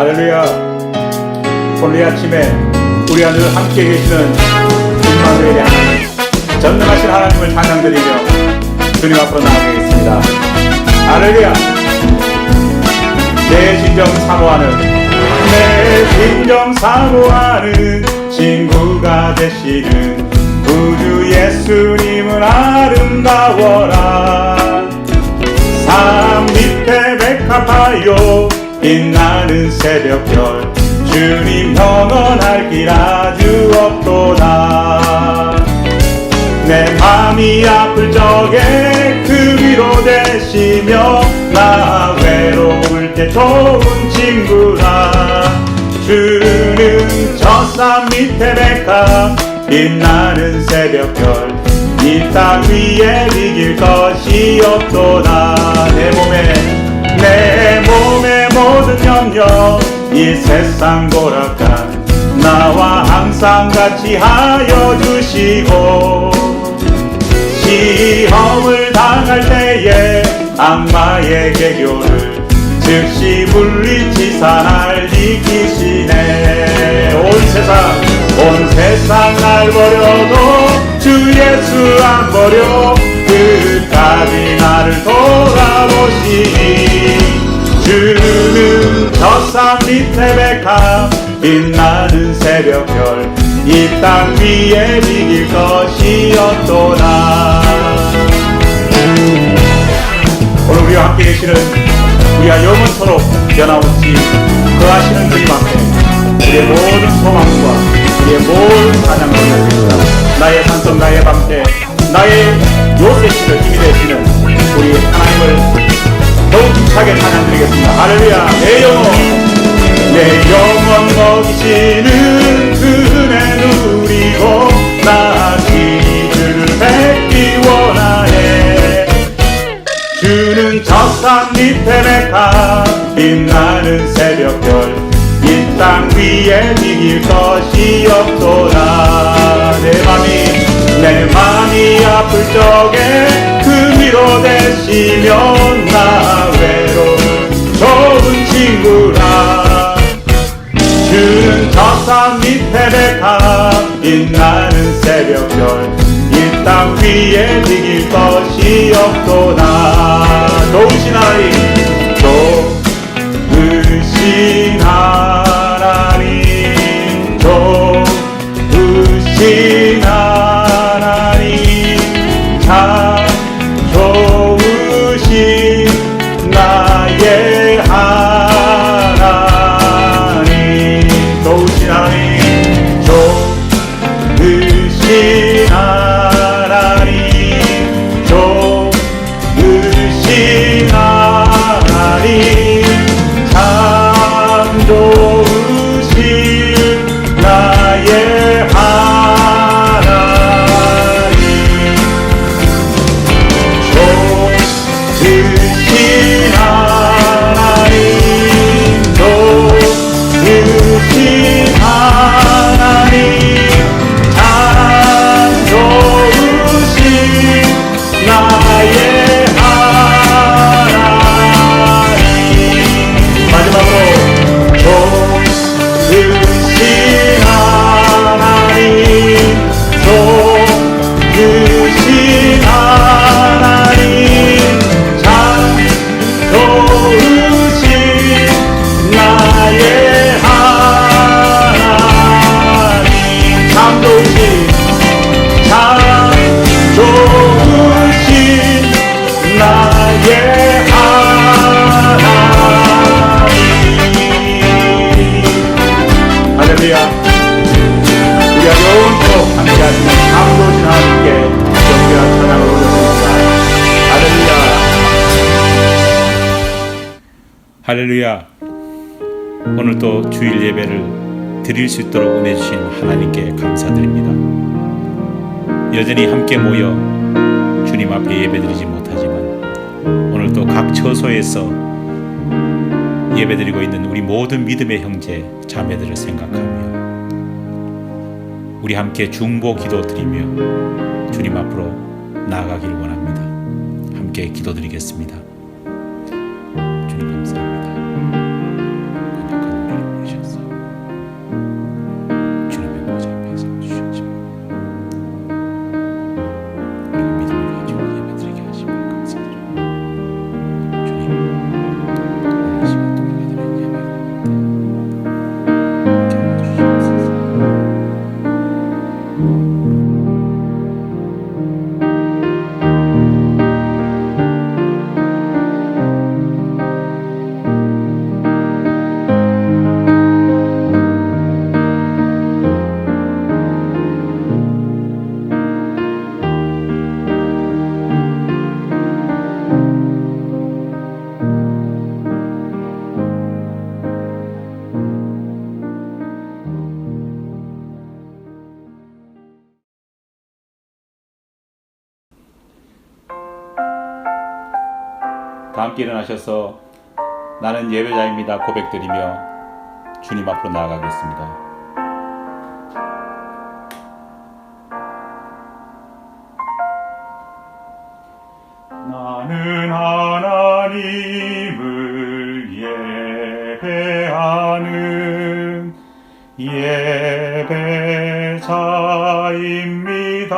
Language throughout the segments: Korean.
할렐루야. 오늘 이 아침에 우리와 늘 함께 계시는 임마누엘의 하나님, 전능하신 하나님을 찬양드리며 주님 앞으로 나아가겠습니다. 할렐루야. 내 진정 사모하는 친구가 되시는 구주 예수님은 아름다워라. 산 밑에 백합하여 빛나는 새벽별, 주님 영원할 길 아주 없도다. 내 맘이 아플 적에 그 위로 되시며 나 외로울 때 좋은 친구라. 주는 저 산 밑에 백합 빛나는 새벽별, 이 땅 위에 이길 것이 없도다. 내 몸의 모든 염려, 이 세상 고락간 나와 항상 같이 하여 주시고, 시험을 당할 때에 악마의 개교를 즉시 물리치사 날 지키시네. 온 세상 날 버려도 주 예수 안 버려 끝까지 나를 돌아보시니. 주는 저 산 밑에 백합 빛나는 새벽별, 이 땅 위에 이길 것이 없도다. 오늘 우리와 함께 계시는 우리와 영원토록 변함없이 거하시는 주님 앞에 우리의 모든 소망과 우리의 모든 찬양을 올려드립니다. 나의 산성 나의 방패 나의 요새시를 힘이 되시는 우리 하나님을 더욱 힘차게 찬양드리겠습니다. 할렐루야. 내 영혼 먹이시는 그 은혜 누리고 나 기주를 뵙기 원하네. 주는 저 산 밑에 백합 빛나는 새벽별, 이 땅 위에 이길 것이 없도다. 내 맘이 아플 적에 그 위로 되시며 나 외로운 좋은 친구라. 주는 저 산 밑에 백합 빛나는 새벽별, 이 땅 위에 이길 것이 없도다. 좋으신 하나님, 좋으신 하나님, 참 좋으신 나의 하나님. 좋으신 하나님, 좋으신 하나님, 좋으신 하나님, 참 좋으신 나의 하나님. 좋으신 하나님, 좋으신 하나님, 참 좋으신 나의 하나님. 마지막으로 좋으신 하나님, 좋으신 하나님, 참 좋으신 나의 하나님. 참 좋으신 나의 하나님. 할렐루야. 우리가 영원토록 함께하시는 참 좋으신 하나님께 존귀한 찬양을 올려드립니다. 할렐루야. 할렐루야. 오늘도 주일 예배를 드릴 수 있도록 은혜 주신 하나님께 감사드립니다. 여전히 함께 모여 주님 앞에 예배드리지 못하지만 오늘도 각 처소에서 예배드리고 있는 우리 모든 믿음의 형제 자매들을 생각하며 우리 함께 중보 기도 드리며 주님 앞으로 나아가길 원합니다. 함께 기도드리겠습니다. 주님 감사합니다. 다 함께 일어나셔서 나는 예배자입니다 고백드리며 주님 앞으로 나아가겠습니다. 나는 하나님을 예배하는 예배자입니다.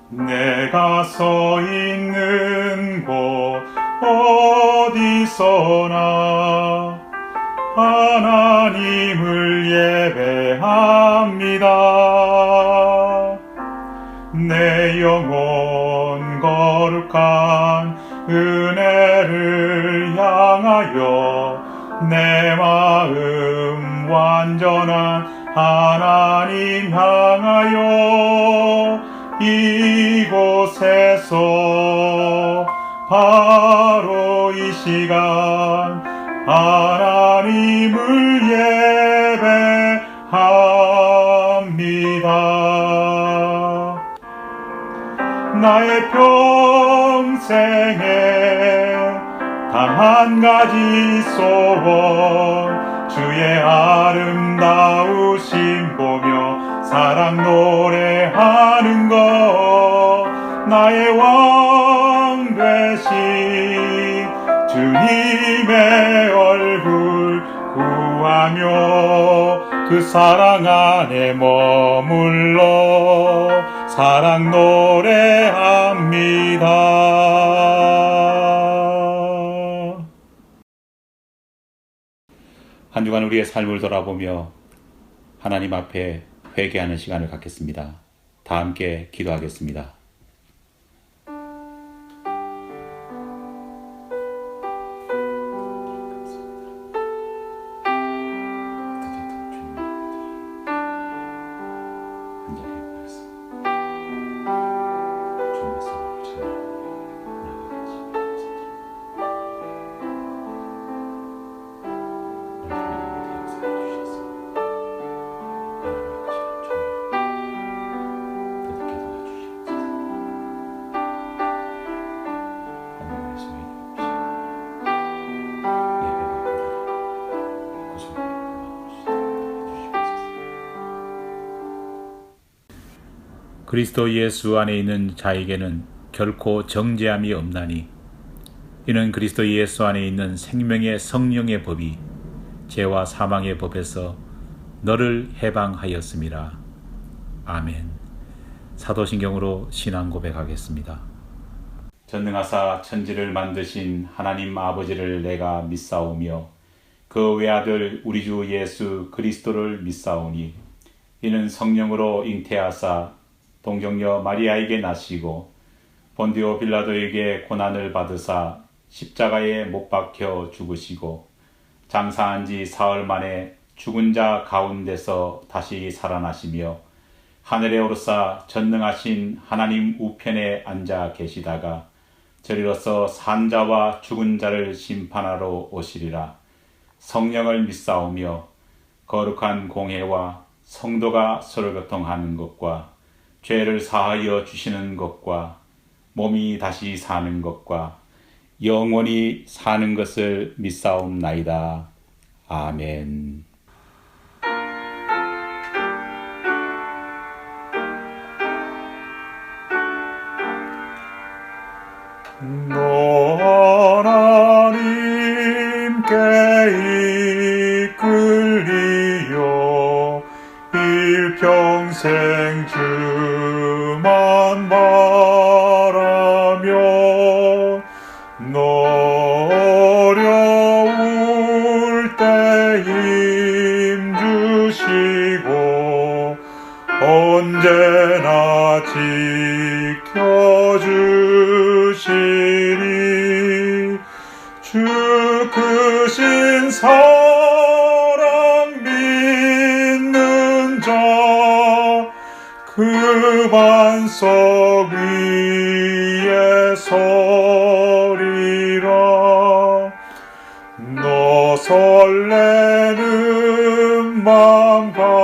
내가 서 있는 곳 어디서나 하나님을 예배합니다. 내 영혼 거룩한 은혜를 향하여 내 마음 완전한 하나님 향하여 이곳에서 바로 이 시간 하나님을 예배합니다. 나의 평생에 단 한 가지 소원 주의 아름다우심 보며 사랑 노래하는 것 나의 왕 되신 주님의 얼굴 구하며 그 사랑 안에 머물러 사랑 노래합니다. 한 주간 우리의 삶을 돌아보며 하나님 앞에 회개하는 시간을 갖겠습니다. 다 함께 기도하겠습니다. 그리스도 예수 안에 있는 자에게는 결코 정죄함이 없나니 이는 그리스도 예수 안에 있는 생명의 성령의 법이 죄와 사망의 법에서 너를 해방하였음이라. 아멘. 사도신경으로 신앙 고백하겠습니다. 전능하사 천지를 만드신 하나님 아버지를 내가 믿사오며 그 외아들 우리 주 예수 그리스도를 믿사오니 이는 성령으로 잉태하사 동정녀 마리아에게 나시고 본디오 빌라도에게 고난을 받으사 십자가에 못 박혀 죽으시고 장사한 지 사흘 만에 죽은 자 가운데서 다시 살아나시며 하늘에 오르사 전능하신 하나님 우편에 앉아 계시다가 저리로서 산 자와 죽은 자를 심판하러 오시리라. 성령을 믿사오며 거룩한 공회와 성도가 서로 교통하는 것과 죄를 사하여 주시는 것과 몸이 다시 사는 것과 영원히 사는 것을 믿사옵나이다. 아멘. 하나님께 이끌리어 일평생 주만 바라며 어려울 때 힘주시고 언제나 지켜주시리. 주 크신 사랑 믿는 자 그 반석 위에 서리라. 너 설레는 맘 가다듬고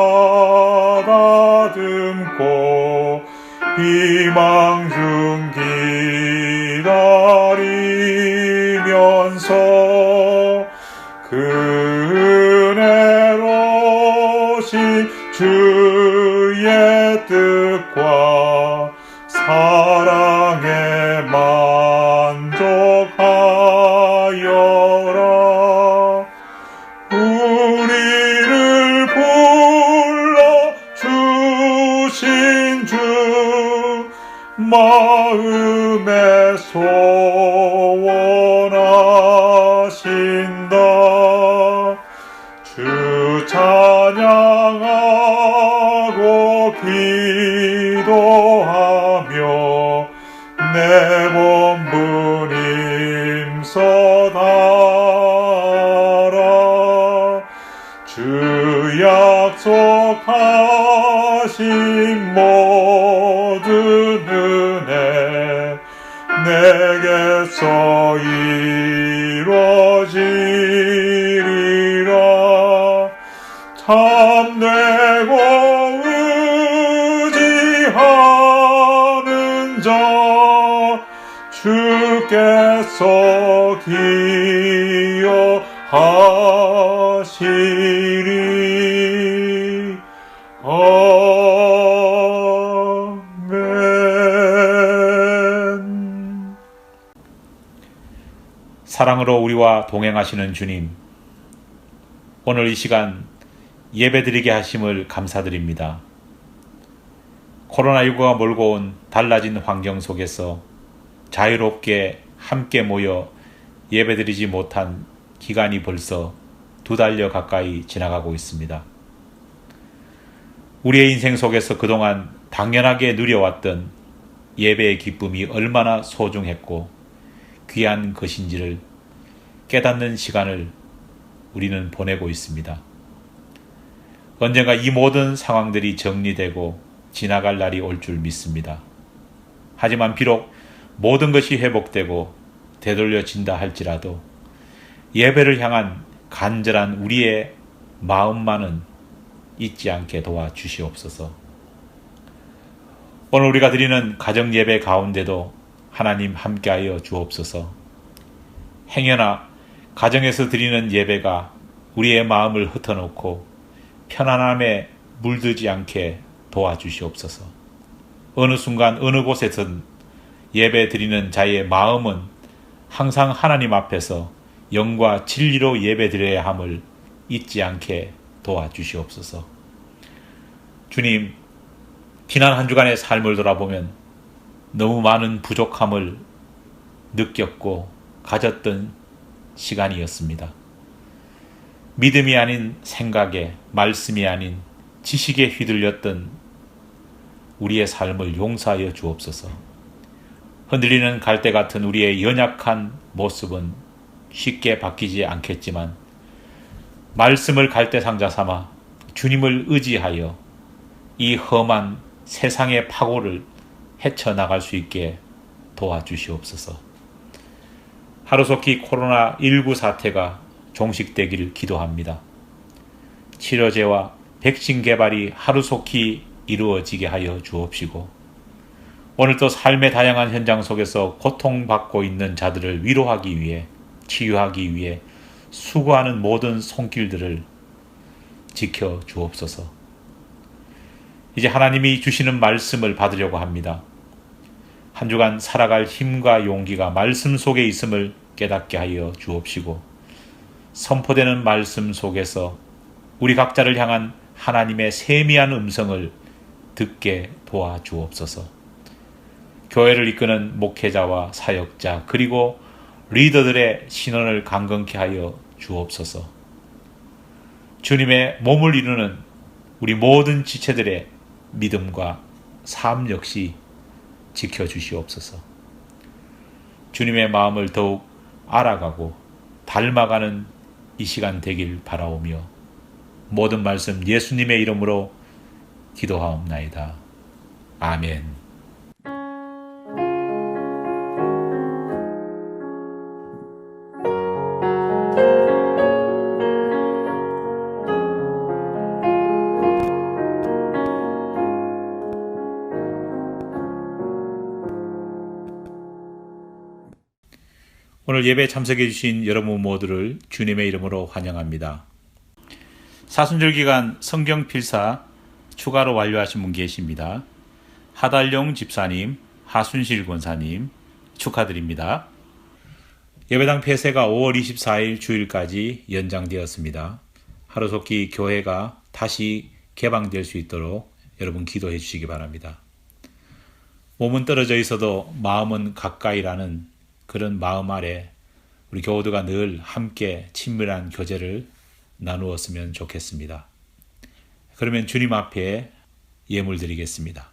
희망 중 뜻과 사랑에 만족하여라. 우리를 불러 주신 주 마음에 소원하신다. 주 찬양하고 기도하며 내 본분 힘써다라. 주 약속하신 모든 은혜 내게서 이루어지리라. 참되고 의지하는 자 주께서 기여하시리. 아멘. 사랑으로 우리와 동행하시는 주님, 오늘 이 시간 예배드리게 하심을 감사드립니다. 코로나19가 몰고 온 달라진 환경 속에서 자유롭게 함께 모여 예배드리지 못한 기간이 벌써 2달여 가까이 지나가고 있습니다. 우리의 인생 속에서 그동안 당연하게 누려왔던 예배의 기쁨이 얼마나 소중했고 귀한 것인지를 깨닫는 시간을 우리는 보내고 있습니다. 언젠가 이 모든 상황들이 정리되고 지나갈 날이 올 줄 믿습니다. 하지만 비록 모든 것이 회복되고 되돌려진다 할지라도 예배를 향한 간절한 우리의 마음만은 잊지 않게 도와주시옵소서. 오늘 우리가 드리는 가정예배 가운데도 하나님 함께하여 주옵소서. 행여나 가정에서 드리는 예배가 우리의 마음을 흩어놓고 편안함에 물들지 않게 도와주시옵소서. 어느 순간 어느 곳에선 예배 드리는 자의 마음은 항상 하나님 앞에서 영과 진리로 예배 드려야 함을 잊지 않게 도와주시옵소서. 주님, 지난 한 주간의 삶을 돌아보면 너무 많은 부족함을 느꼈고 가졌던 시간이었습니다. 믿음이 아닌 생각에, 말씀이 아닌 지식에 휘둘렸던 우리의 삶을 용서하여 주옵소서. 흔들리는 갈대 같은 우리의 연약한 모습은 쉽게 바뀌지 않겠지만 말씀을 갈대상자 삼아 주님을 의지하여 이 험한 세상의 파고를 헤쳐나갈 수 있게 도와주시옵소서. 하루속히 코로나19 사태가 종식되기를 기도합니다. 치료제와 백신 개발이 하루속히 이루어지게 하여 주옵시고 오늘도 삶의 다양한 현장 속에서 고통받고 있는 자들을 위로하기 위해 치유하기 위해 수고하는 모든 손길들을 지켜 주옵소서. 이제 하나님이 주시는 말씀을 받으려고 합니다. 한 주간 살아갈 힘과 용기가 말씀 속에 있음을 깨닫게 하여 주옵시고 선포되는 말씀 속에서 우리 각자를 향한 하나님의 세미한 음성을 듣게 도와주옵소서. 교회를 이끄는 목회자와 사역자 그리고 리더들의 신원을 강건케 하여 주옵소서. 주님의 몸을 이루는 우리 모든 지체들의 믿음과 삶 역시 지켜주시옵소서. 주님의 마음을 더욱 알아가고 닮아가는 이 시간 되길 바라오며 모든 말씀 예수님의 이름으로 기도하옵나이다. 아멘. 오늘 예배에 참석해 주신 여러분 모두를 주님의 이름으로 환영합니다. 사순절 기간 성경 필사 추가로 완료하신 분 계십니다. 하달용 집사님, 하순실 권사님 축하드립니다. 예배당 폐쇄가 5월 24일 주일까지 연장되었습니다. 하루속히 교회가 다시 개방될 수 있도록 여러분 기도해 주시기 바랍니다. 몸은 떨어져 있어도 마음은 가까이라는 그런 마음 아래 우리 교우들과 늘 함께 친밀한 교제를 나누었으면 좋겠습니다. 그러면 주님 앞에 예물 드리겠습니다.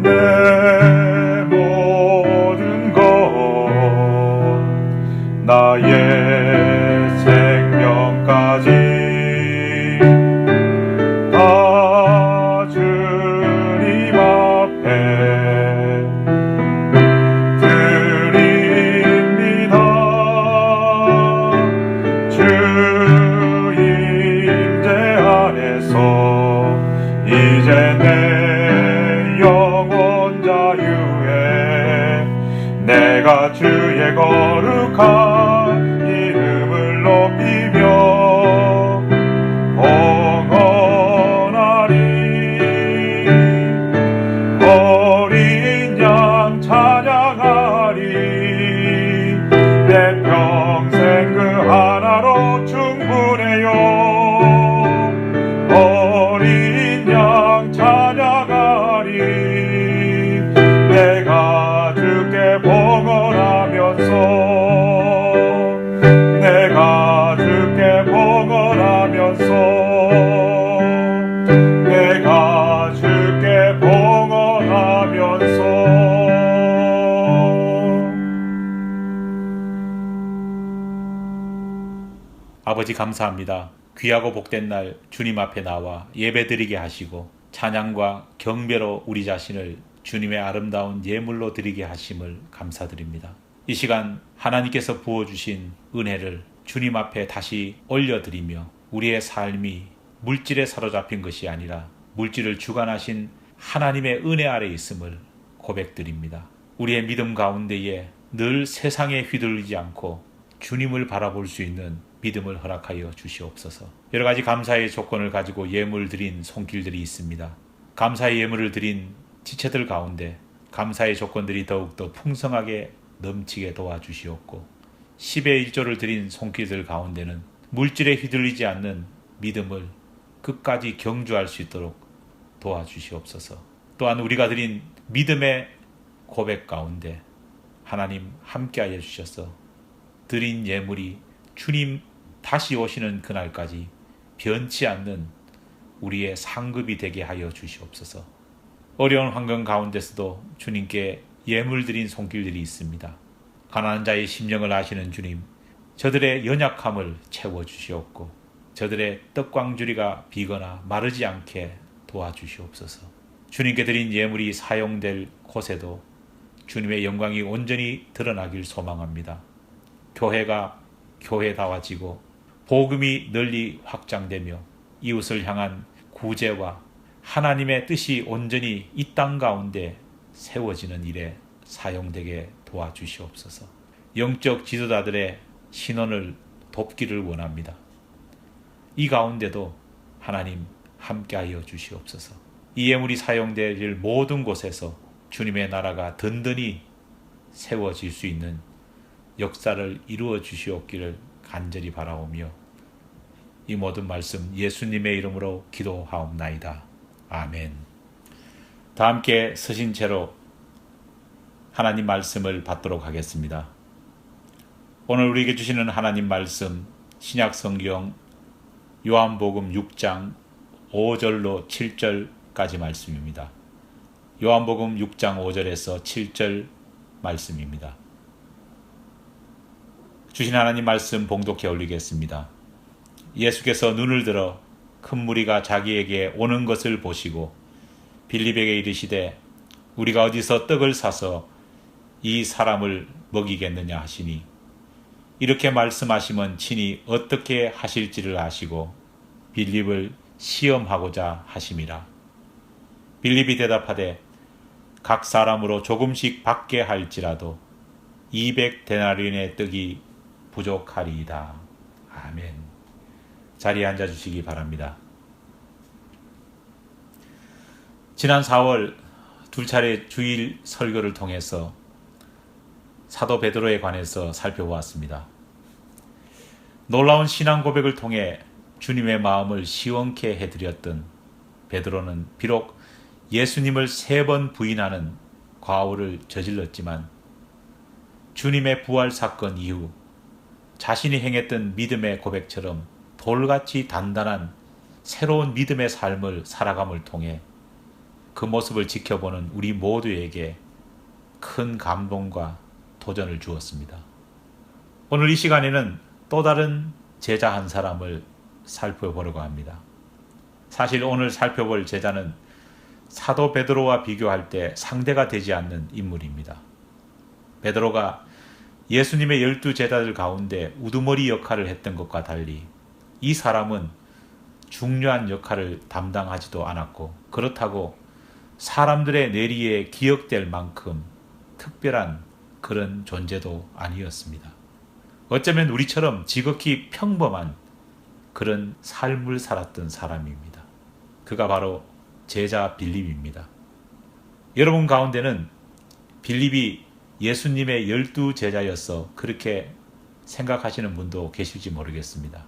내 모든 것 나의 생명까지 다 주님 앞에 드립니다. 주 임재 안에서 이제 내 영혼 자유에 내가 주의 거룩한 이름을 높이며 봉헌하리. 어린 양 찬양하리. 내 평생 그 하나로 충분해요. 어린 양 찬양하리. 내가 주께 봉헌하면서 내가 주께 봉헌하면서 내가 주께 봉헌하면서 아버지 감사합니다. 귀하고 복된 날 주님 앞에 나와 예배드리게 하시고 찬양과 경배로 우리 자신을 주님의 아름다운 예물로 드리게 하심을 감사드립니다. 이 시간 하나님께서 부어주신 은혜를 주님 앞에 다시 올려드리며 우리의 삶이 물질에 사로잡힌 것이 아니라 물질을 주관하신 하나님의 은혜 아래 있음을 고백드립니다. 우리의 믿음 가운데에 늘 세상에 휘둘리지 않고 주님을 바라볼 수 있는 믿음을 허락하여 주시옵소서. 여러 가지 감사의 조건을 가지고 예물 드린 손길들이 있습니다. 감사의 예물을 드린 지체들 가운데 감사의 조건들이 더욱더 풍성하게 넘치게 도와주시옵고 10의 1조를 드린 손길들 가운데는 물질에 휘둘리지 않는 믿음을 끝까지 경주할 수 있도록 도와주시옵소서. 또한 우리가 드린 믿음의 고백 가운데 하나님 함께하여 주셔서 드린 예물이 주님 다시 오시는 그날까지 변치 않는 우리의 상급이 되게 하여 주시옵소서. 어려운 환경 가운데서도 주님께 예물 드린 손길들이 있습니다. 가난한 자의 심령을 아시는 주님, 저들의 연약함을 채워주시옵고 저들의 떡광주리가 비거나 마르지 않게 도와주시옵소서. 주님께 드린 예물이 사용될 곳에도 주님의 영광이 온전히 드러나길 소망합니다. 교회가 교회다워지고 복음이 널리 확장되며 이웃을 향한 구제와 하나님의 뜻이 온전히 이 땅 가운데 세워지는 일에 사용되게 도와주시옵소서. 영적 지도자들의 신원을 돕기를 원합니다. 이 가운데도 하나님 함께하여 주시옵소서. 이 예물이 사용될 모든 곳에서 주님의 나라가 든든히 세워질 수 있는 역사를 이루어 주시옵기를 간절히 바라오며 이 모든 말씀 예수님의 이름으로 기도하옵나이다. 아멘. 다 함께 서신 채로 하나님 말씀을 받도록 하겠습니다. 오늘 우리에게 주시는 하나님 말씀 신약 성경 요한복음 6장 5절로 7절까지 말씀입니다. 요한복음 6장 5절에서 7절 말씀입니다. 주신 하나님 말씀 봉독해 올리겠습니다. 예수께서 눈을 들어 큰 무리가 자기에게 오는 것을 보시고 빌립에게 이르시되 우리가 어디서 떡을 사서 이 사람을 먹이겠느냐 하시니 이렇게 말씀하시면 친히 어떻게 하실지를 아시고 빌립을 시험하고자 하심이라. 빌립이 대답하되 각 사람으로 조금씩 받게 할지라도 200데나리온의 떡이 부족하리이다. 아멘. 자리에 앉아주시기 바랍니다. 지난 4월 두 차례 주일 설교를 통해서 사도 베드로에 관해서 살펴보았습니다. 놀라운 신앙 고백을 통해 주님의 마음을 시원케 해드렸던 베드로는 비록 예수님을 3번 부인하는 과오를 저질렀지만 주님의 부활 사건 이후 자신이 행했던 믿음의 고백처럼 돌같이 단단한 새로운 믿음의 삶을 살아감을 통해 그 모습을 지켜보는 우리 모두에게 큰 감동과 도전을 주었습니다. 오늘 이 시간에는 또 다른 제자 한 사람을 살펴보려고 합니다. 사실 오늘 살펴볼 제자는 사도 베드로와 비교할 때 상대가 되지 않는 인물입니다. 베드로가 예수님의 12제자들 가운데 우두머리 역할을 했던 것과 달리 이 사람은 중요한 역할을 담당하지도 않았고 그렇다고 사람들의 내리에 기억될 만큼 특별한 그런 존재도 아니었습니다. 어쩌면 우리처럼 지극히 평범한 그런 삶을 살았던 사람입니다. 그가 바로 제자 빌립입니다. 여러분 가운데는 빌립이 예수님의 12제자였어 그렇게 생각하시는 분도 계실지 모르겠습니다.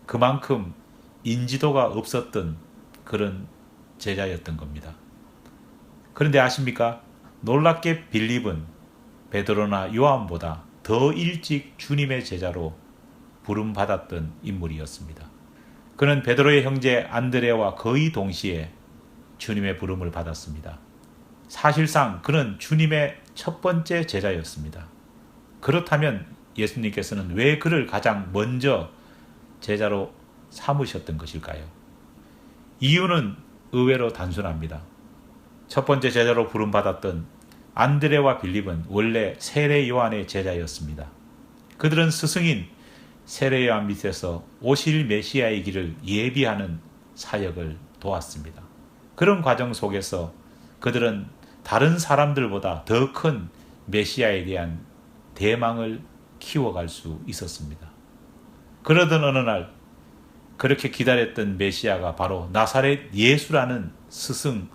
그만큼 인지도가 없었던 그런 제자였던 겁니다. 그런데 아십니까? 놀랍게 빌립은 베드로나 요한보다 더 일찍 주님의 제자로 부름받았던 인물이었습니다. 그는 베드로의 형제 안드레와 거의 동시에 주님의 부름을 받았습니다. 사실상 그는 주님의 첫 번째 제자였습니다. 그렇다면 예수님께서는 왜 그를 가장 먼저 제자로 삼으셨던 것일까요? 이유는 의외로 단순합니다. 첫 번째 제자로 부름받았던 안드레와 빌립은 원래 세례 요한의 제자였습니다. 그들은 스승인 세례 요한 밑에서 오실 메시아의 길을 예비하는 사역을 도왔습니다. 그런 과정 속에서 그들은 다른 사람들보다 더 큰 메시아에 대한 대망을 키워갈 수 있었습니다. 그러던 어느 날 그렇게 기다렸던 메시아가 바로 나사렛 예수라는 스승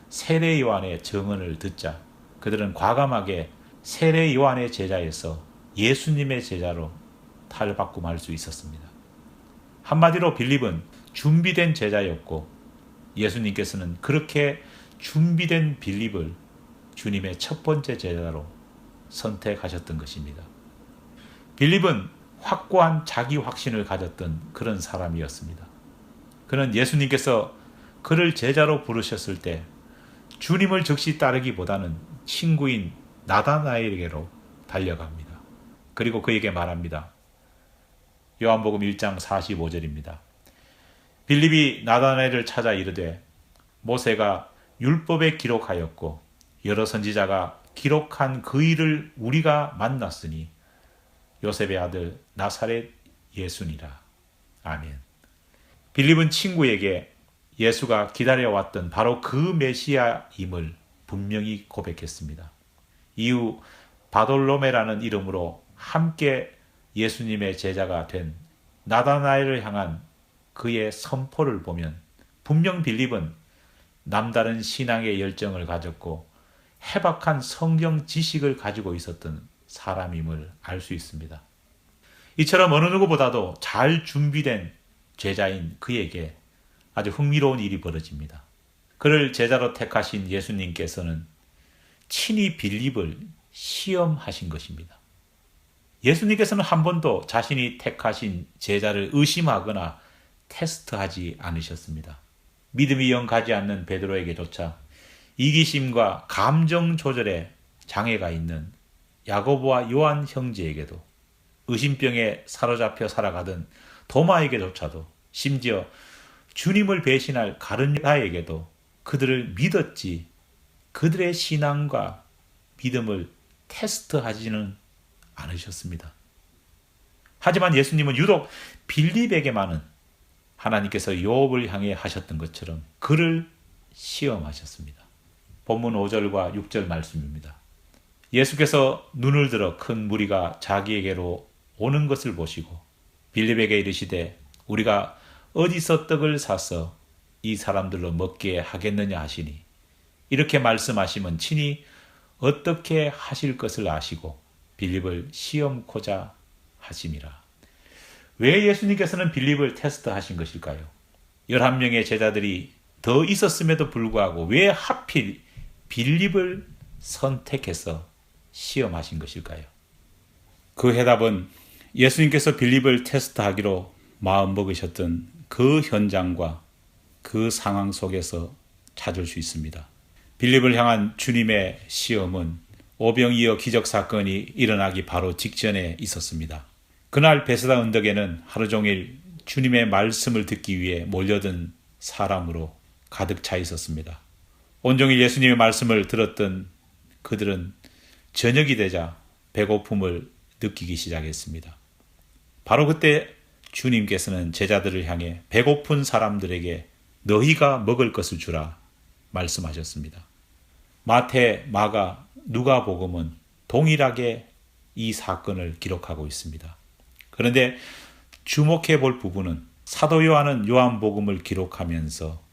세례 요한의 증언을 듣자 그들은 과감하게 세례 요한의 제자에서 예수님의 제자로 탈바꿈할 수 있었습니다. 한마디로 빌립은 준비된 제자였고 예수님께서는 그렇게 준비된 빌립을 주님의 첫 번째 제자로 선택하셨던 것입니다. 빌립은 확고한 자기 확신을 가졌던 그런 사람이었습니다. 그는 예수님께서 그를 제자로 부르셨을 때 주님을 즉시 따르기보다는 친구인 나다나엘에게로 달려갑니다. 그리고 그에게 말합니다. 요한복음 1장 45절입니다. 빌립이 나다나엘을 찾아 이르되 모세가 율법에 기록하였고 여러 선지자가 기록한 그 일을 우리가 만났으니 요셉의 아들 나사렛 예수니라. 아멘. 빌립은 친구에게 예수가 기다려왔던 바로 그 메시아임을 분명히 고백했습니다. 이후 바돌로메라는 이름으로 함께 예수님의 제자가 된 나다나엘을 향한 그의 선포를 보면 분명 빌립은 남다른 신앙의 열정을 가졌고 해박한 성경 지식을 가지고 있었던 사람임을 알 수 있습니다. 이처럼 어느 누구보다도 잘 준비된 제자인 그에게 아주 흥미로운 일이 벌어집니다. 그를 제자로 택하신 예수님께서는 친히 빌립을 시험하신 것입니다. 예수님께서는 한 번도 자신이 택하신 제자를 의심하거나 테스트하지 않으셨습니다. 믿음이 영 가지 않는 베드로에게조차 이기심과 감정 조절에 장애가 있는 야고보와 요한 형제에게도 의심병에 사로잡혀 살아가던 도마에게조차도 심지어 주님을 배신할 가룟유다에게도 그들을 믿었지 그들의 신앙과 믿음을 테스트하지는 않으셨습니다. 하지만 예수님은 유독 빌립에게만은 하나님께서 욥을 향해 하셨던 것처럼 그를 시험하셨습니다. 본문 5절과 6절 말씀입니다. 예수께서 눈을 들어 큰 무리가 자기에게로 오는 것을 보시고 빌립에게 이르시되 우리가 어디서 떡을 사서 이 사람들로 먹게 하겠느냐 하시니 이렇게 말씀하시면 친히 어떻게 하실 것을 아시고 빌립을 시험코자 하심이라. 왜 예수님께서는 빌립을 테스트하신 것일까요? 11명의 제자들이 더 있었음에도 불구하고 왜 하필 빌립을 선택해서 시험하신 것일까요? 그 해답은 예수님께서 빌립을 테스트하기로 마음먹으셨던 그 현장과 그 상황 속에서 찾을 수 있습니다. 빌립을 향한 주님의 시험은 오병이어 기적 사건이 일어나기 바로 직전에 있었습니다. 그날 베스다 언덕에는 하루 종일 주님의 말씀을 듣기 위해 몰려든 사람으로 가득 차 있었습니다. 온종일 예수님의 말씀을 들었던 그들은 저녁이 되자 배고픔을 느끼기 시작했습니다. 바로 그때 주님께서는 제자들을 향해 배고픈 사람들에게 너희가 먹을 것을 주라 말씀하셨습니다. 마태, 마가, 누가복음은 동일하게 이 사건을 기록하고 있습니다. 그런데 주목해 볼 부분은 사도 요한은 요한복음을 기록하면서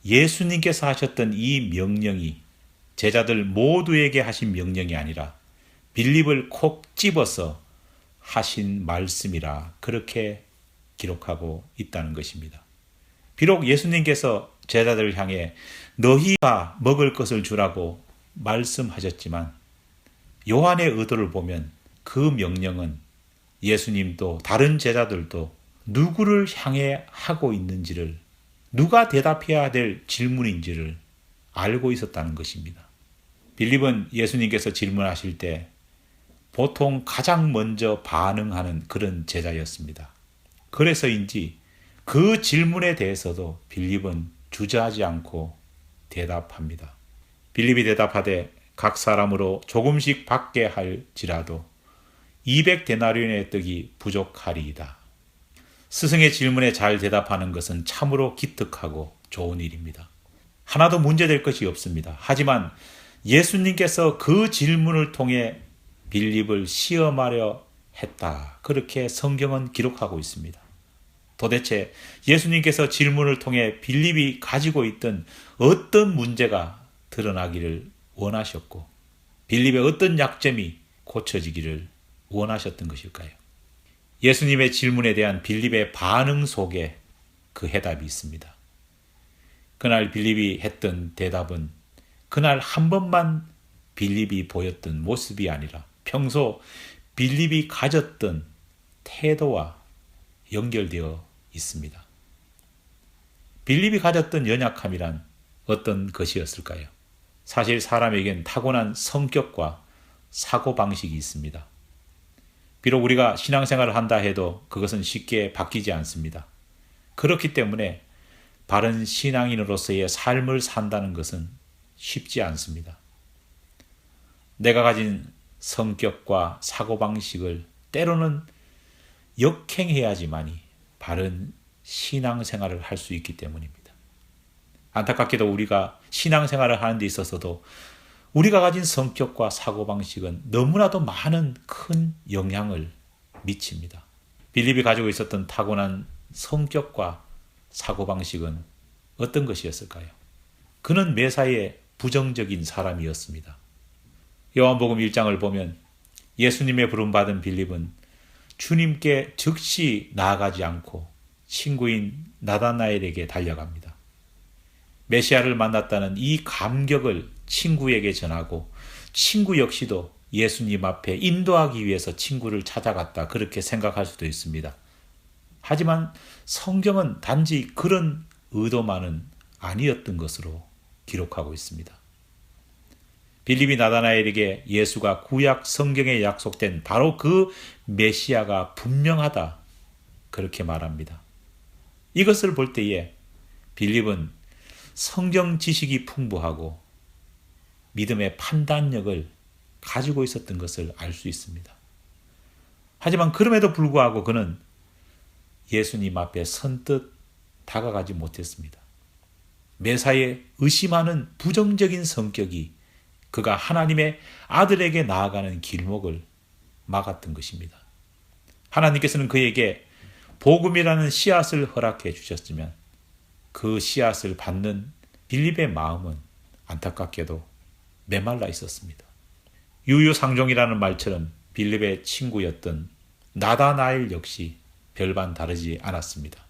예수님께서 하셨던 이 명령이 제자들 모두에게 하신 명령이 아니라 빌립을 콕 집어서 하신 말씀이라 그렇게 기록하고 있다는 것입니다. 비록 예수님께서 제자들을 향해 너희가 먹을 것을 주라고 말씀하셨지만 요한의 의도를 보면 그 명령은 예수님도 다른 제자들도 누구를 향해 하고 있는지를 누가 대답해야 될 질문인지를 알고 있었다는 것입니다. 빌립은 예수님께서 질문하실 때 보통 가장 먼저 반응하는 그런 제자였습니다. 그래서인지 그 질문에 대해서도 빌립은 주저하지 않고 대답합니다. 빌립이 대답하되 각 사람으로 조금씩 받게 할지라도 200데나리온의 떡이 부족하리이다. 스승의 질문에 잘 대답하는 것은 참으로 기특하고 좋은 일입니다. 하나도 문제될 것이 없습니다. 하지만 예수님께서 그 질문을 통해 빌립을 시험하려 했다. 그렇게 성경은 기록하고 있습니다. 도대체 예수님께서 질문을 통해 빌립이 가지고 있던 어떤 문제가 드러나기를 원하셨고 빌립의 어떤 약점이 고쳐지기를 원하셨던 것일까요? 예수님의 질문에 대한 빌립의 반응 속에 그 해답이 있습니다. 그날 빌립이 했던 대답은 그날 한 번만 빌립이 보였던 모습이 아니라 평소 빌립이 가졌던 태도와 연결되어 있습니다. 빌립이 가졌던 연약함이란 어떤 것이었을까요? 사실 사람에겐 타고난 성격과 사고방식이 있습니다. 비록 우리가 신앙생활을 한다 해도 그것은 쉽게 바뀌지 않습니다. 그렇기 때문에 바른 신앙인으로서의 삶을 산다는 것은 쉽지 않습니다. 내가 가진 성격과 사고방식을 때로는 역행해야지만이 바른 신앙생활을 할 수 있기 때문입니다. 안타깝게도 우리가 신앙생활을 하는 데 있어서도 우리가 가진 성격과 사고방식은 너무나도 많은 큰 영향을 미칩니다. 빌립이 가지고 있었던 타고난 성격과 사고방식은 어떤 것이었을까요? 그는 매사에 부정적인 사람이었습니다. 요한복음 1장을 보면 예수님의 부름받은 빌립은 주님께 즉시 나아가지 않고 친구인 나다나엘에게 달려갑니다. 메시아를 만났다는 이 감격을 친구에게 전하고 친구 역시도 예수님 앞에 인도하기 위해서 친구를 찾아갔다 그렇게 생각할 수도 있습니다. 하지만 성경은 단지 그런 의도만은 아니었던 것으로 기록하고 있습니다. 빌립이 나다나엘에게 예수가 구약 성경에 약속된 바로 그 메시아가 분명하다, 그렇게 말합니다. 이것을 볼 때에 빌립은 성경 지식이 풍부하고 믿음의 판단력을 가지고 있었던 것을 알 수 있습니다. 하지만 그럼에도 불구하고 그는 예수님 앞에 선뜻 다가가지 못했습니다. 매사에 의심하는 부정적인 성격이 그가 하나님의 아들에게 나아가는 길목을 막았던 것입니다. 하나님께서는 그에게 복음이라는 씨앗을 허락해 주셨으면 그 씨앗을 받는 빌립의 마음은 안타깝게도 메말라 있었습니다. 유유상종이라는 말처럼 빌립의 친구였던 나다나엘 역시 별반 다르지 않았습니다.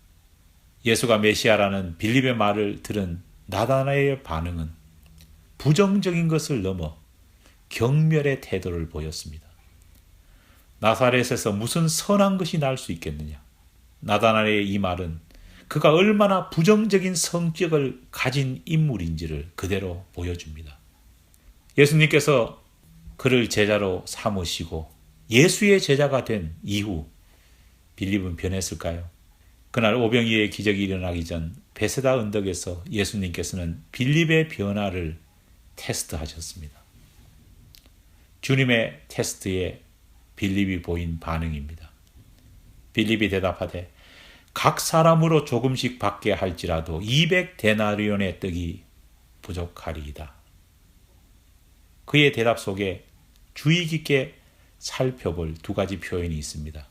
예수가 메시아라는 빌립의 말을 들은 나다나엘의 반응은 부정적인 것을 넘어 경멸의 태도를 보였습니다. 나사렛에서 무슨 선한 것이 날 수 있겠느냐? 나다나엘의 이 말은 그가 얼마나 부정적인 성격을 가진 인물인지를 그대로 보여줍니다. 예수님께서 그를 제자로 삼으시고 예수의 제자가 된 이후 빌립은 변했을까요? 그날 오병이의 기적이 일어나기 전 베세다 언덕에서 예수님께서는 빌립의 변화를 테스트하셨습니다. 주님의 테스트에 빌립이 보인 반응입니다. 빌립이 대답하되 각 사람으로 조금씩 받게 할지라도 200데나리온의 떡이 부족하리이다. 그의 대답 속에 주의 깊게 살펴볼 두 가지 표현이 있습니다.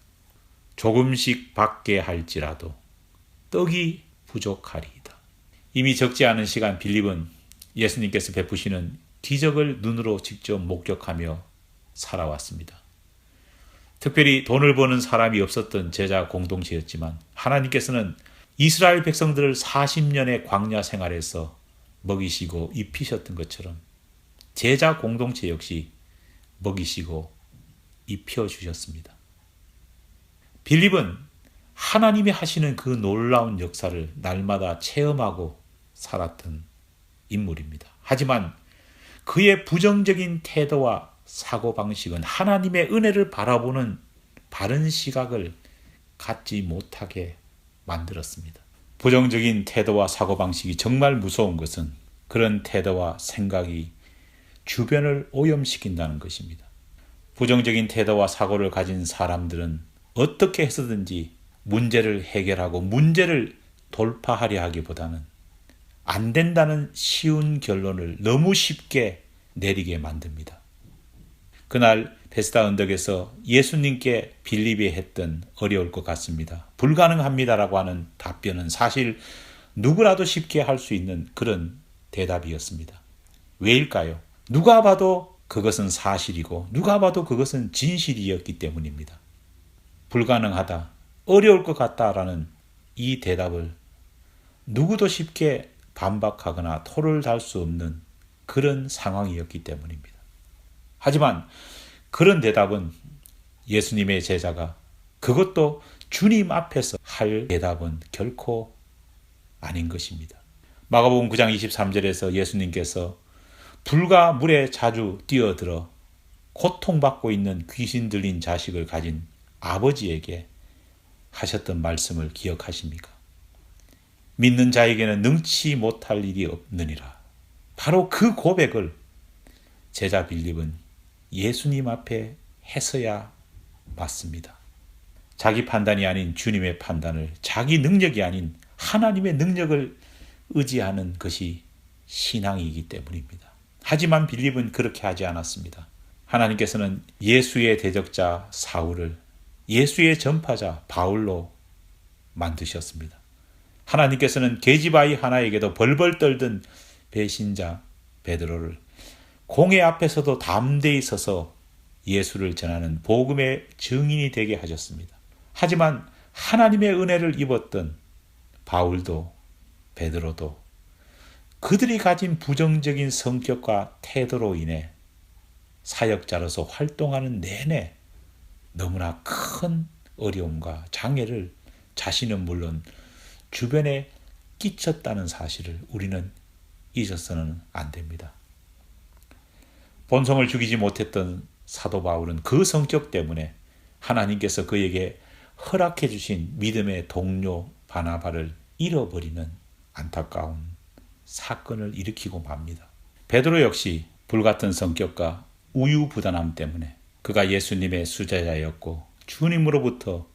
조금씩 받게 할지라도 떡이 부족하리이다. 이미 적지 않은 시간 빌립은 예수님께서 베푸시는 기적을 눈으로 직접 목격하며 살아왔습니다. 특별히 돈을 버는 사람이 없었던 제자 공동체였지만 하나님께서는 이스라엘 백성들을 40년의 광야 생활에서 먹이시고 입히셨던 것처럼 제자 공동체 역시 먹이시고 입혀주셨습니다. 빌립은 하나님이 하시는 그 놀라운 역사를 날마다 체험하고 살았던 인물입니다. 하지만 그의 부정적인 태도와 사고방식은 하나님의 은혜를 바라보는 바른 시각을 갖지 못하게 만들었습니다. 부정적인 태도와 사고방식이 정말 무서운 것은 그런 태도와 생각이 주변을 오염시킨다는 것입니다. 부정적인 태도와 사고를 가진 사람들은 어떻게 해서든지 문제를 해결하고 문제를 돌파하려 하기보다는 안 된다는 쉬운 결론을 너무 쉽게 내리게 만듭니다. 그날 베스다 언덕에서 예수님께 빌립이 했던 어려울 것 같습니다. 불가능합니다라고 하는 답변은 사실 누구라도 쉽게 할 수 있는 그런 대답이었습니다. 왜일까요? 누가 봐도 그것은 사실이고 누가 봐도 그것은 진실이었기 때문입니다. 불가능하다, 어려울 것 같다라는 이 대답을 누구도 쉽게 반박하거나 토를 달 수 없는 그런 상황이었기 때문입니다. 하지만 그런 대답은 예수님의 제자가 그것도 주님 앞에서 할 대답은 결코 아닌 것입니다. 마가복음 9장 23절에서 예수님께서 불과 물에 자주 뛰어들어 고통받고 있는 귀신 들린 자식을 가진 아버지에게 하셨던 말씀을 기억하십니까? 믿는 자에게는 능치 못할 일이 없느니라. 바로 그 고백을 제자 빌립은 예수님 앞에 했어야 맞습니다. 자기 판단이 아닌 주님의 판단을, 자기 능력이 아닌 하나님의 능력을 의지하는 것이 신앙이기 때문입니다. 하지만 빌립은 그렇게 하지 않았습니다. 하나님께서는 예수의 대적자 사울을 예수의 전파자 바울로 만드셨습니다. 하나님께서는 계집아이 하나에게도 벌벌 떨던 배신자 베드로를 공회 앞에서도 담대히 서서 예수를 전하는 복음의 증인이 되게 하셨습니다. 하지만 하나님의 은혜를 입었던 바울도 베드로도 그들이 가진 부정적인 성격과 태도로 인해 사역자로서 활동하는 내내 너무나 큰 어려움과 장애를 자신은 물론 주변에 끼쳤다는 사실을 우리는 잊어서는 안 됩니다. 본성을 죽이지 못했던 사도 바울은 그 성격 때문에 하나님께서 그에게 허락해 주신 믿음의 동료 바나바를 잃어버리는 안타까운 사건을 일으키고 맙니다. 베드로 역시 불같은 성격과 우유부단함 때문에 그가 예수님의 수제자였고 주님으로부터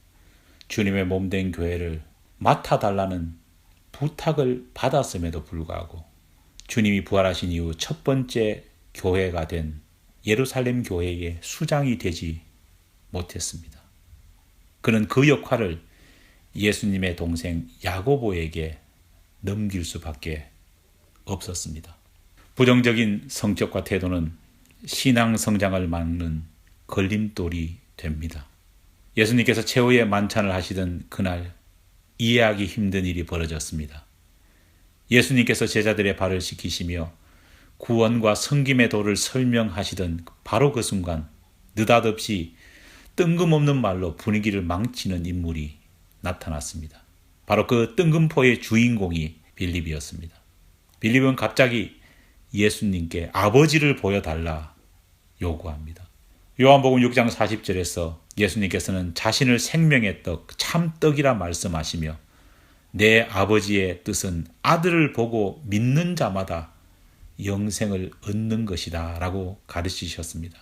주님의 몸된 교회를 맡아달라는 부탁을 받았음에도 불구하고 주님이 부활하신 이후 첫 번째 교회가 된 예루살렘 교회의 수장이 되지 못했습니다. 그는 그 역할을 예수님의 동생 야고보에게 넘길 수밖에 없었습니다. 부정적인 성격과 태도는 신앙 성장을 막는 걸림돌이 됩니다. 예수님께서 최후의 만찬을 하시던 그날 이해하기 힘든 일이 벌어졌습니다. 예수님께서 제자들의 발을 씻기시며 구원과 섬김의 도를 설명하시던 바로 그 순간 느닷없이 뜬금없는 말로 분위기를 망치는 인물이 나타났습니다. 바로 그 뜬금포의 주인공이 빌립이었습니다. 빌립은 갑자기 예수님께 아버지를 보여달라 요구합니다. 요한복음 6장 40절에서 예수님께서는 자신을 생명의 떡, 참떡이라 말씀하시며 내 아버지의 뜻은 아들을 보고 믿는 자마다 영생을 얻는 것이다 라고 가르치셨습니다.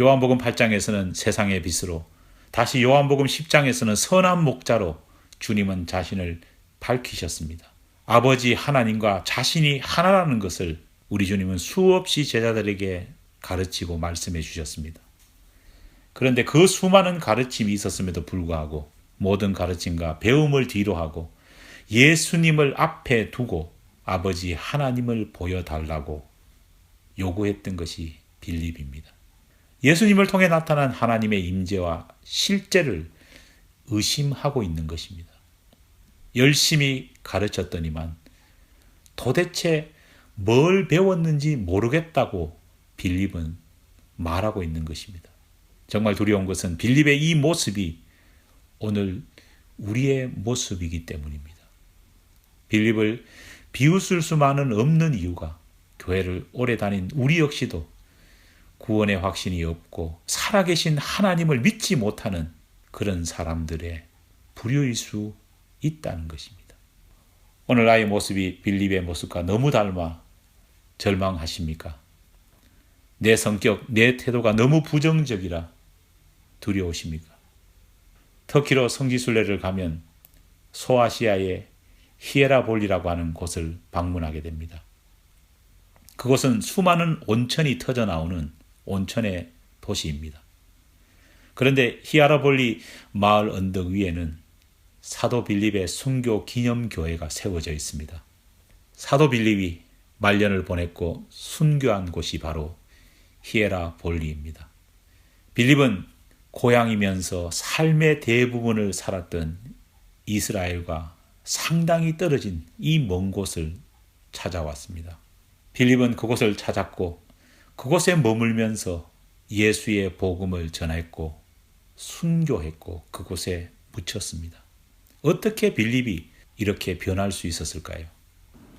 요한복음 8장에서는 세상의 빛으로, 다시 요한복음 10장에서는 선한 목자로 주님은 자신을 밝히셨습니다. 아버지 하나님과 자신이 하나라는 것을 우리 주님은 수없이 제자들에게 가르치고 말씀해 주셨습니다. 그런데 그 수많은 가르침이 있었음에도 불구하고 모든 가르침과 배움을 뒤로하고 예수님을 앞에 두고 아버지 하나님을 보여달라고 요구했던 것이 빌립입니다. 예수님을 통해 나타난 하나님의 임재와 실제를 의심하고 있는 것입니다. 열심히 가르쳤더니만 도대체 뭘 배웠는지 모르겠다고 빌립은 말하고 있는 것입니다. 정말 두려운 것은 빌립의 이 모습이 오늘 우리의 모습이기 때문입니다. 빌립을 비웃을 수만은 없는 이유가 교회를 오래 다닌 우리 역시도 구원의 확신이 없고 살아계신 하나님을 믿지 못하는 그런 사람들의 부류일 수 있다는 것입니다. 오늘 나의 모습이 빌립의 모습과 너무 닮아 절망하십니까? 내 성격, 내 태도가 너무 부정적이라 두려우십니까? 터키로 성지순례를 가면 소아시아의 히에라볼리라고 하는 곳을 방문하게 됩니다. 그곳은 수많은 온천이 터져 나오는 온천의 도시입니다. 그런데 히에라볼리 마을 언덕 위에는 사도 빌립의 순교 기념교회가 세워져 있습니다. 사도 빌립이 말년을 보냈고 순교한 곳이 바로 히에라볼리입니다. 빌립은 고향이면서 삶의 대부분을 살았던 이스라엘과 상당히 떨어진 이 먼 곳을 찾아왔습니다. 빌립은 그곳을 찾았고 그곳에 머물면서 예수의 복음을 전했고 순교했고 그곳에 묻혔습니다. 어떻게 빌립이 이렇게 변할 수 있었을까요?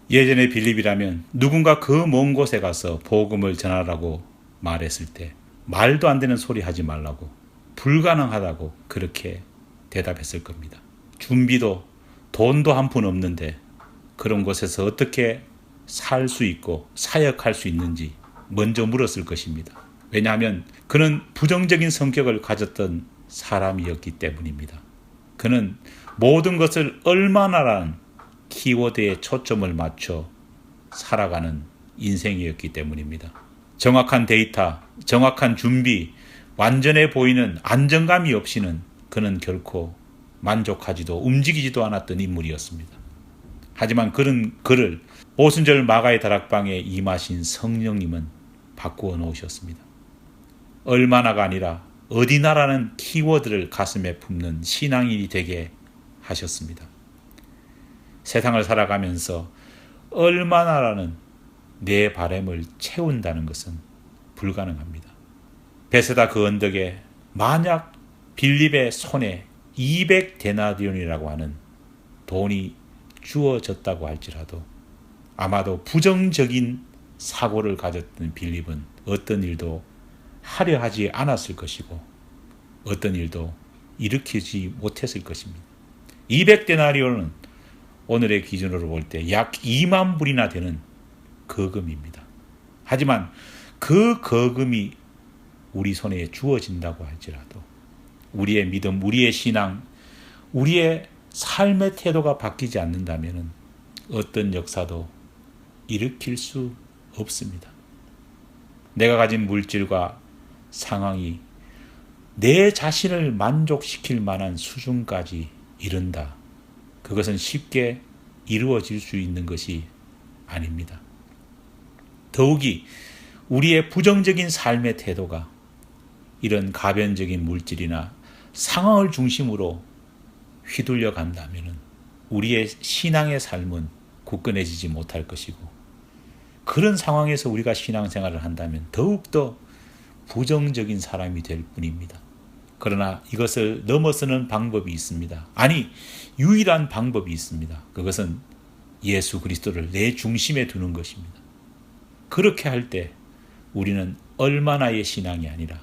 예전에 빌립이라면 누군가 그 먼 곳에 가서 복음을 전하라고 말했을 때 말도 안 되는 소리 하지 말라고, 불가능하다고 그렇게 대답했을 겁니다. 준비도 돈도 한 푼 없는데 그런 곳에서 어떻게 살 수 있고 사역할 수 있는지 먼저 물었을 것입니다. 왜냐하면 그는 부정적인 성격을 가졌던 사람이었기 때문입니다. 그는 모든 것을 얼마나라는 키워드에 초점을 맞춰 살아가는 인생이었기 때문입니다. 정확한 데이터, 정확한 준비, 완전해 보이는 안정감이 없이는 그는 결코 만족하지도 움직이지도 않았던 인물이었습니다. 하지만 그를 오순절 마가의 다락방에 임하신 성령님은 바꾸어 놓으셨습니다. 얼마나가 아니라 어디나라는 키워드를 가슴에 품는 신앙인이 되게 하셨습니다. 세상을 살아가면서 얼마나라는 내 바람을 채운다는 것은 불가능합니다. 베세다 그 언덕에 만약 빌립의 손에 200데나리온이라고 하는 돈이 주어졌다고 할지라도 아마도 부정적인 사고를 가졌던 빌립은 어떤 일도 하려 하지 않았을 것이고 어떤 일도 일으키지 못했을 것입니다. 200데나리온은 오늘의 기준으로 볼 때 약 2만 불이나 되는 거금입니다. 하지만 그 거금이 우리 손에 주어진다고 할지라도 우리의 믿음, 우리의 신앙, 우리의 삶의 태도가 바뀌지 않는다면 어떤 역사도 일으킬 수 없습니다. 내가 가진 물질과 상황이 내 자신을 만족시킬 만한 수준까지 이른다. 그것은 쉽게 이루어질 수 있는 것이 아닙니다. 더욱이 우리의 부정적인 삶의 태도가 이런 가변적인 물질이나 상황을 중심으로 휘둘려 간다면 우리의 신앙의 삶은 굳건해지지 못할 것이고 그런 상황에서 우리가 신앙생활을 한다면 더욱더 부정적인 사람이 될 뿐입니다. 그러나 이것을 넘어서는 방법이 있습니다. 아니, 유일한 방법이 있습니다. 그것은 예수 그리스도를 내 중심에 두는 것입니다. 그렇게 할 때 우리는 얼마나의 신앙이 아니라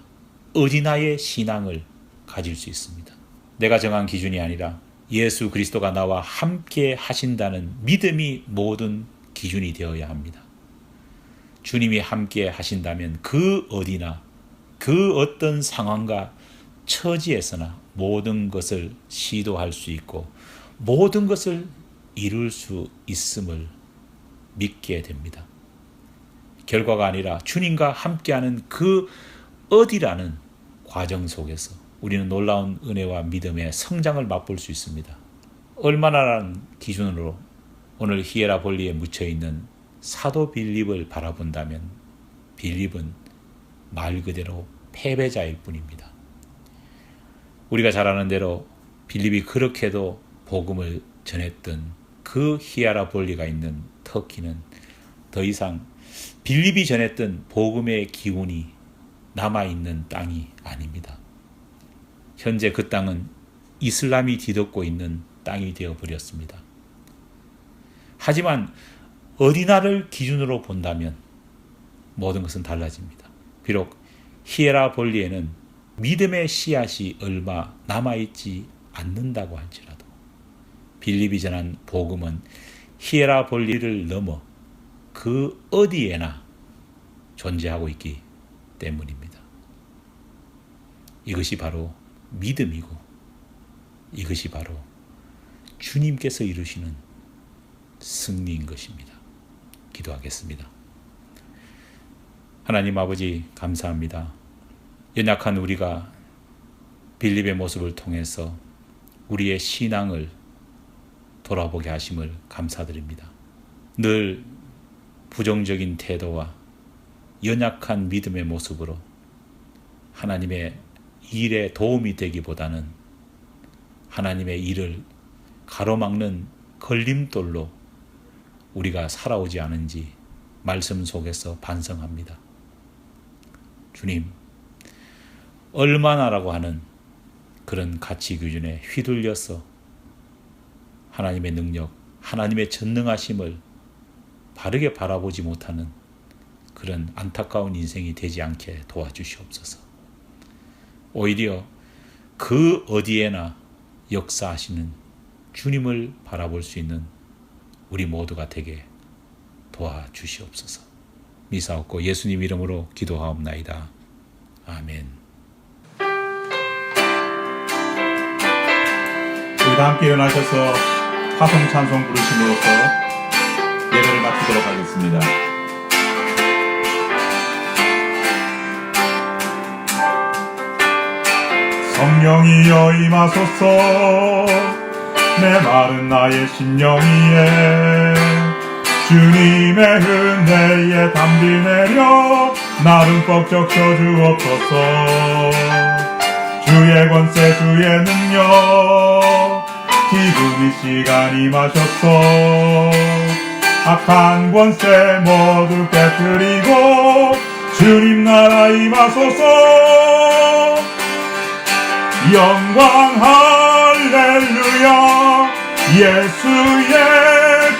어디나의 신앙을 가질 수 있습니다. 내가 정한 기준이 아니라 예수 그리스도가 나와 함께 하신다는 믿음이 모든 기준이 되어야 합니다. 주님이 함께 하신다면 그 어디나 그 어떤 상황과 처지에서나 모든 것을 시도할 수 있고 모든 것을 이룰 수 있음을 믿게 됩니다. 결과가 아니라 주님과 함께하는 그 어디라는 과정 속에서 우리는 놀라운 은혜와 믿음의 성장을 맛볼 수 있습니다. 얼마나라는 기준으로 오늘 히에라볼리에 묻혀있는 사도 빌립을 바라본다면 빌립은 말 그대로 패배자일 뿐입니다. 우리가 잘 아는 대로 빌립이 그렇게도 복음을 전했던 그 히에라볼리가 있는 터키는 더 이상 빌립이 전했던 복음의 기운이 남아있는 땅이 아닙니다. 현재 그 땅은 이슬람이 뒤덮고 있는 땅이 되어버렸습니다. 하지만 어디나를 기준으로 본다면 모든 것은 달라집니다. 비록 히에라볼리에는 믿음의 씨앗이 얼마 남아있지 않는다고 할지라도 빌립이 전한 복음은 히에라볼리를 넘어 그 어디에나 존재하고 있기 때문입니다. 이것이 바로 믿음이고 이것이 바로 주님께서 이루시는 승리인 것입니다. 기도하겠습니다. 하나님 아버지 감사합니다. 연약한 우리가 빌립의 모습을 통해서 우리의 신앙을 돌아보게 하심을 감사드립니다. 늘 부정적인 태도와 연약한 믿음의 모습으로 하나님의 일에 도움이 되기보다는 하나님의 일을 가로막는 걸림돌로 우리가 살아오지 않은지 말씀 속에서 반성합니다. 주님, 얼마나라고 하는 그런 가치 기준에 휘둘려서 하나님의 능력, 하나님의 전능하심을 바르게 바라보지 못하는 그런 안타까운 인생이 되지 않게 도와주시옵소서. 오히려 그 어디에나 역사하시는 주님을 바라볼 수 있는 우리 모두가 되게 도와주시옵소서. 미사옵고 예수님 이름으로 기도하옵나이다. 아멘. 우리 다 함께 일어나셔서 화성 찬송 부르심으로써 예배를 마치도록 하겠습니다. 성령이여 임하소서. 메마른 나의 심령이에 주님의 은혜에 담비 내려 나를 뻑적 쳐주옵소서. 주의 권세 주의 능력 기금 이 시간 임하셨소. 악한 권세 모두 깨뜨리고 주님 나라 임하소서. 영광 할렐루야. 예수의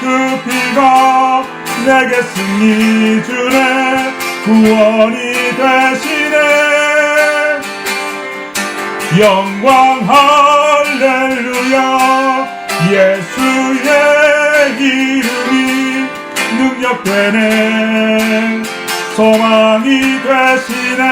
그 피가 내게 승리 주네. 구원이 되시네. 영광 할렐루야. 예수의 이름이 능력되네. 소망이 되시네.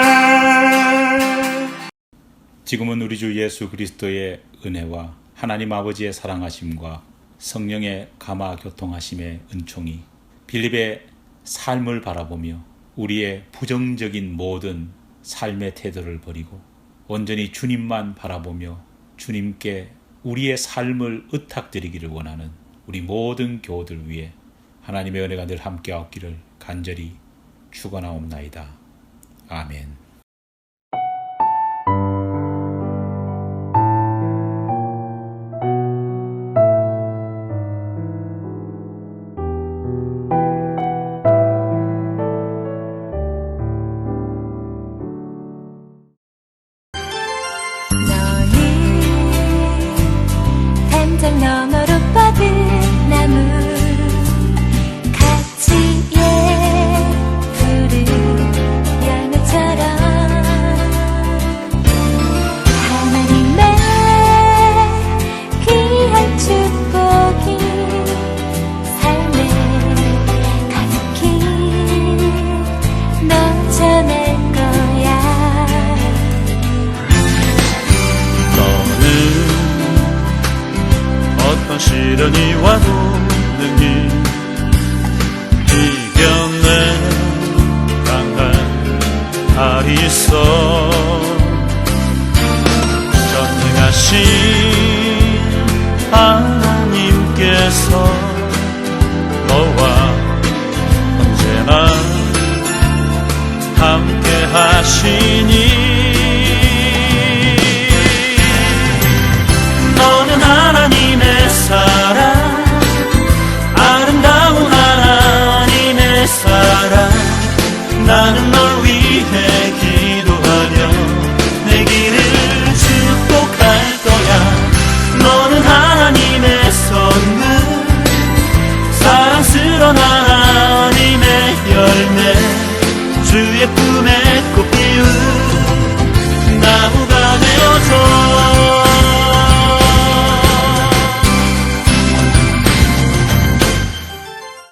지금은 우리 주 예수 그리스도의 은혜와 하나님 아버지의 사랑하심과 성령의 감화 교통하심의 은총이 빌립의 삶을 바라보며 우리의 부정적인 모든 삶의 태도를 버리고 온전히 주님만 바라보며 주님께 우리의 삶을 의탁드리기를 원하는 우리 모든 교우들 위해 하나님의 은혜가 늘 함께 없기를 간절히 축원하옵나이다. 아멘. 담장 너머로 뻗은 나무 같이 예쁘른 연우처럼 하나님의 귀한 축복이 삶에 가득히 넘쳐날 거야. 너는 어떤 시련이 와도 능히 이겨내 강한 알이 있어. 전능하신 하나님께서 너와 언제나 함께 하시